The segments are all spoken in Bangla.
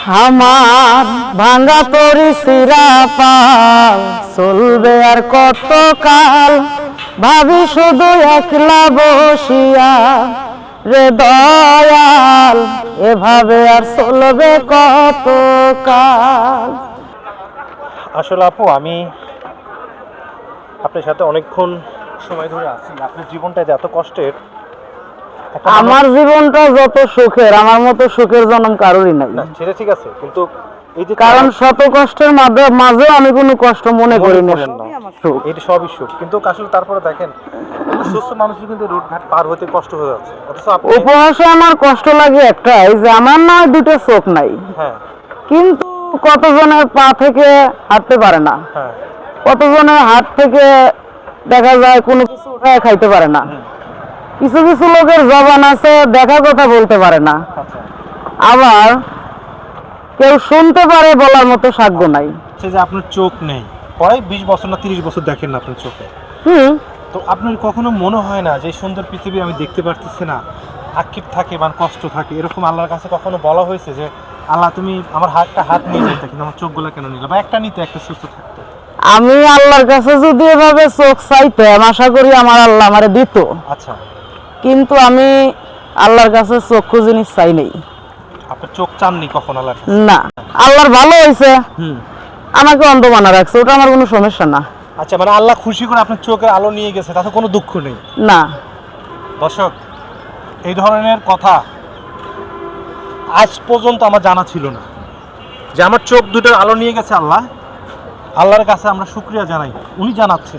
আমার ভাঙা তরি সিরা পাল চলবে আর কত কাল, ভাবি শুধু একলা বসিয়া রে দয়াল, এভাবে আর চলবে কত কাল। আসলে আপু, আমি আপনার সাথে অনেকক্ষণ সময় ধরে আছি। আপনার জীবনটা যে এত কষ্টের, আমার জীবনটা যত সুখের, আমার মতো সুখের জন্ম কারোরই নাই। সেটা ঠিক আছে, কিন্তু এই যে কারণ শত কষ্টের মাঝে আমি কোনো কষ্ট মনে করি না, এটা সবই সুখ। কিন্তু আসলে তারপরে দেখেন, সুস্থ মানুষের কিন্তু রোডঘাট পার হতে কষ্ট হয়ে যাচ্ছে। অথচ উপহাসে আমার কষ্ট লাগে একটাই, যে আমার নয় দুটো চোখ নাই, হ্যাঁ, কিন্তু কতজনের পা থেকে হাঁটতে পারে না, হ্যাঁ, কতজনের হাত থেকে দেখা যায় কোনো কিছু উঠায় খাইতে পারে না, কিছু কিছু লোকের জবান আছে দেখা কথা বলতে পারে না, আচ্ছা, আবার কেউ শুনতে পারে বলার মতো সাধ্য নাই। সে যে আপনার চোখ নেই, প্রায় 20 বছর না 30 বছর দেখেন না আপনার চোখে, তো আপনার কখনো মনে হয় না যে সুন্দর পৃথিবী আমি দেখতে পারতেছি না, আক্ষেপ থাকে বা কষ্ট থাকে? এরকম আল্লাহর কাছে কখনো বলা হয়েছে যে আল্লাহ তুমি আমার হাত নিয়ে যেতে, কিন্তু আমার চোখগুলো কেন নিলে, বা একটা নিতে, একটা সুস্থ থাকতো? আমি আল্লাহর কাছে যদি এভাবে চোখ চাইতাম, আশা করি আমার আল্লাহ আমারে দিত। আচ্ছা, কিন্তু আমি আল্লাহর কাছে চক্ষু জিনিস চাই নাই। আপনার চোখ চাননি কখন আল্লাহর কাছে? না, আল্লাহর ভালো হয়েছে, আমাকে অন্ধ বানা রাখছে, ওটা আমার কোনো সমস্যা না। আচ্ছা, মানে আল্লাহ খুশি করে আপনার চোখের আলো নিয়ে গেছে, তাতে কোনো দুঃখ নেই? না। দর্শক, এই ধরনের কথা আজ পর্যন্ত আমার জানা ছিল না, যে আমার চোখ দুটোর আলো নিয়ে গেছে আল্লাহ। আল্লাহর কাছে আমরা শুকরিয়া জানাই, উনি জানাচ্ছে।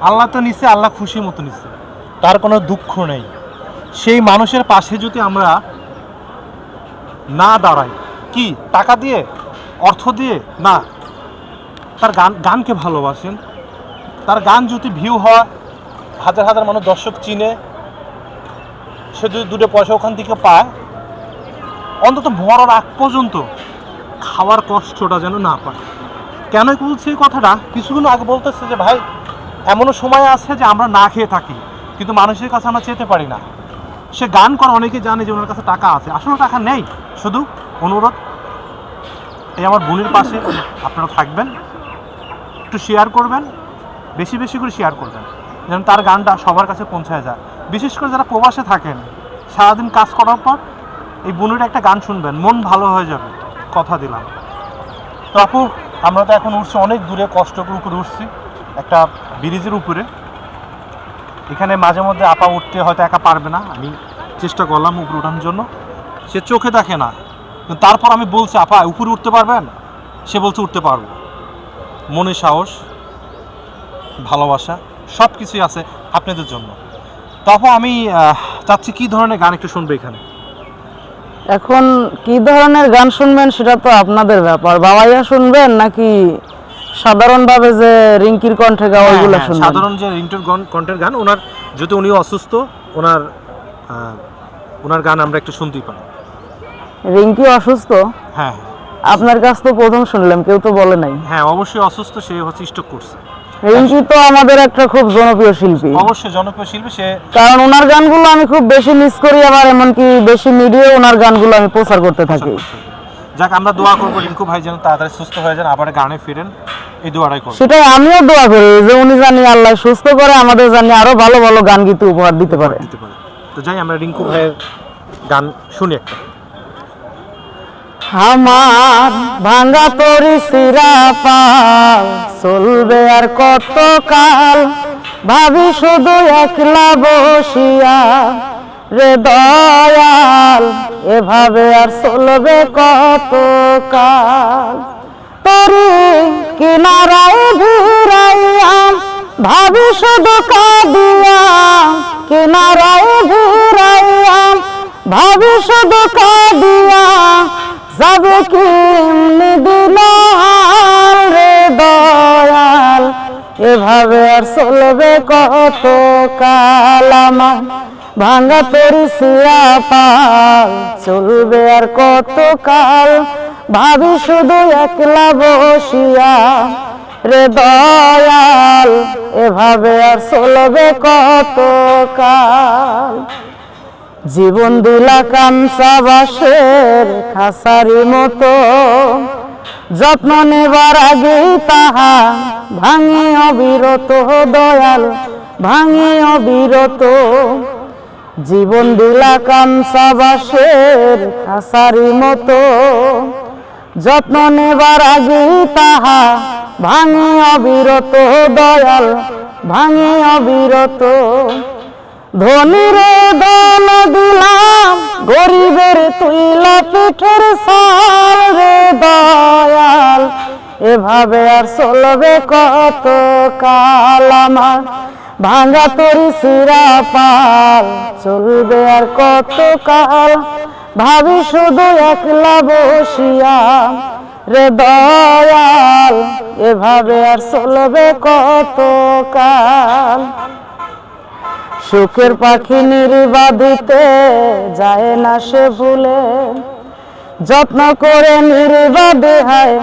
আল্লাহ তো নিচ্ছে, আল্লাহ খুশি মতো নিচ্ছে, তার কোনো দুঃখ নেই। সেই মানুষের পাশে যদি আমরা না দাঁড়াই, কি টাকা দিয়ে, অর্থ দিয়ে না, তার গানকে ভালোবাসেন, তার গান যদি ভিউ হয়, হাজার হাজার মানুষ দর্শক চিনে, সে যদি দুটো পয়সা ওখান থেকে পায়, অন্তত মরার আগ পর্যন্ত খাওয়ার কষ্টটা যেন না পায়। কেন বলছি এই কথাটা? কিছুক্ষণ আগে বলতেছে যে ভাই, এমনও সময় আছে যে আমরা না খেয়ে থাকি, কিন্তু মানুষের কাছে আমরা চেতে পারি না। সে গান করে, অনেকে জানে যে ওনার কাছে টাকা আছে, আসলে টাকা নেই। শুধু অনুরোধ, এই আমার বোনের পাশে আপনারা থাকবেন, একটু শেয়ার করবেন, বেশি বেশি করে শেয়ার করবেন, যেন তার গানটা সবার কাছে পৌঁছায় যায়। বিশেষ করে যারা প্রবাসে থাকেন, সারাদিন কাজ করার পর এই বোনের একটা গান শুনবেন, মন ভালো হয়ে যাবে, কথা দিলাম। তো আপু, আমরা তো এখন উঠছি অনেক দূরে, কষ্ট করে উঠছি একটা ব্রিজের উপরে। এখানে মাঝে মধ্যে আপা উঠতে হয়তো একা পারবে না, আমি চেষ্টা করলাম উপরে ওঠানোর জন্য, সে চোখে দেখে না, কিন্তু তারপর আমি বলছি আপা উপরে উঠতে পারবেন? সে বলছে উঠতে পারবো। মনে সাহস, ভালোবাসা সব কিছুই আছে আপনাদের জন্য। তখন আমি চাচ্ছি কি ধরনের গান একটু শুনবে এখানে। এখন কি ধরনের গান শুনবেন সেটা তো আপনাদের ব্যাপার, বাবাইয়া শুনবেন নাকি সাধারণভাবে যে রিঙ্কির কণ্ঠে গাওয়া ওইগুলো শুনবেন? সাধারণ যে রিঙ্কির কণ্ঠের গান, ওনার যদি উনি অসুস্থ, ওনার গান আমরা একটু শুনতেই পারি। রিঙ্কি অসুস্থ? হ্যাঁ। আপনার কাছ তো প্রথম শুনলাম, কেউ তো বলে নাই। হ্যাঁ, অবশ্যই অসুস্থ, সে হচ্ছে স্ট্রোক করছে। রিঙ্কি তো আমাদের একটা খুব জনপ্রিয় শিল্পী। অবশ্যই জনপ্রিয় শিল্পী সে, কারণ ওনার গানগুলো আমি খুব বেশি মিস করি, আবার এমনকি বেশি মিডিয়ায় ওনার গানগুলো আমি প্রচার করতে থাকি। যাক, আমরা দোয়া করবো রিঙ্কু ভাই যেন তাড়াতাড়ি সুস্থ হয়ে যান, আবার গানে ফিরেন, এই দোয়াটাই করব। সেটাই আমিও দোয়া করি যে উনি জানি আল্লাহ সুস্থ করে, আমাদের জানি আরো ভালো ভালো গান গীত উপহার দিতে পারে। তো যাই, আমরা রিঙ্কু ভাইয়ের গান শুনি একটা। আমার ভাঙা তরি সিরা পাল চলবে আর কত কাল, ভাবি শুধু একলা বসিয়া রে দয়াল, এভাবে আর চলবে কত কাল। তরি কিনারায় ভিড়াইয়াম, ভাবি শুধু কাঁদিয়া, কিনারায় ভিড়াইয়াম, ভাবি শুধু কাঁদিয়া, যাবে কেমনে দিল রে দয়াল, এভাবে আর চলবে কত কাল। আমার ভাঙা তরি সিরা পাল চলবে আর কত কাল, ভাবি শুধু একলা বসিয়া রে দয়াল, এভাবে আর চলবে কত কাল। জীবন দিলা কাঞ্চা বাঁশের খাসারি মতো, যত্ন নেবার আগেই তাহা ভাঙে অবিরত, দয়াল ভাঙে অবিরত। জীবন দিলা কাঞ্চা বাঁশের খাসারি মতো, যত্ন নেবার আগেই তাহা ভাঙে অবিরত, দয়াল ভাঙে অবিরত। ধনীর দান দিলাম, গরিবের তুইলা পিঠের সাল রে দয়াল, এভাবে আর চলবে কত কাল আমার ভাঙা তরি সিরা পাল, চলবে আর কত কাল ভাবি শুধু একলা বসিয়া রে দয়াল, এভাবে আর চলবে কত কাল। সুখের পাখি নির্বাদিতে যায় না সে ভুলে, যত্ন করে নির্বাদে হয়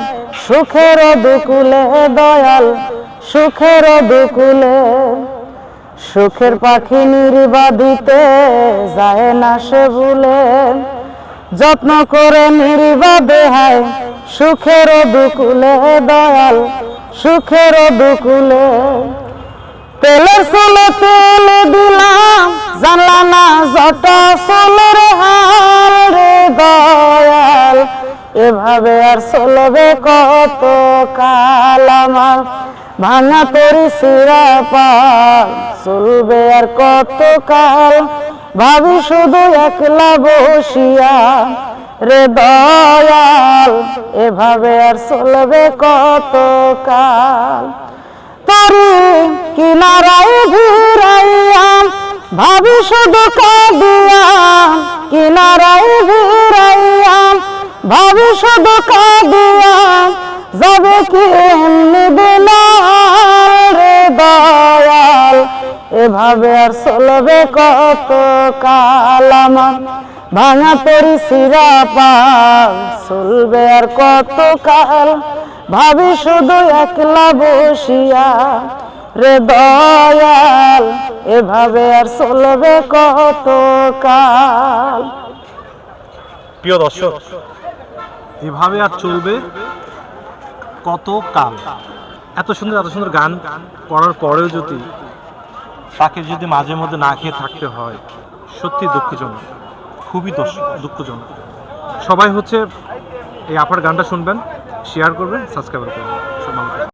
সুখের দুকুলে, দয়াল সুখের দুকুলে। সুখের পাখি নির্বাদিতে যায় না সে ভুলে, যত্ন করে নির্বাদে হয় সুখের দুকুলে, দয়াল সুখের দুকুলে। তেলের চুলে তেল দিলাম, জানলা না জটা চুলের হাল রে দয়াল, এভাবে আর চলবে কত কাল আমার ভাঙা তরি সিরা পাল, চলবে আর কত কাল ভাবি শুধু একলা বসিয়া রে দয়াল, এভাবে আর চলবে কত কাল। তরি কিনারায় ভিড়াইয়াম, ভাবি শুধু কাঁদিয়াম, কিনারায় ভিড়াইয়াম, ভাবি শুধু কাঁদিয়াম, যাবে কি এমনি দিন রে দয়াল, এভাবে আর চলবে কত কাল আমার ভাঙা তরি সিরা পাল, চলবে আর কত কাল ভাবি শুধু একলা বসিয়া রে দয়াল, এভাবে আর চলবে কত কাল। প্রিয় দর্শক, এভাবে আর চলবে কত কাল। এত সুন্দর গান করার পরেও যদি তাকে যদি মাঝে মধ্যে না খেয়ে থাকতে হয়, সত্যি দুঃখজনক, খুবই দুঃখজনক। সবাই হচ্ছে এই আপার গানটা শুনবেন, শেয়ার করবেন, সাবস্ক্রাইব করবেন।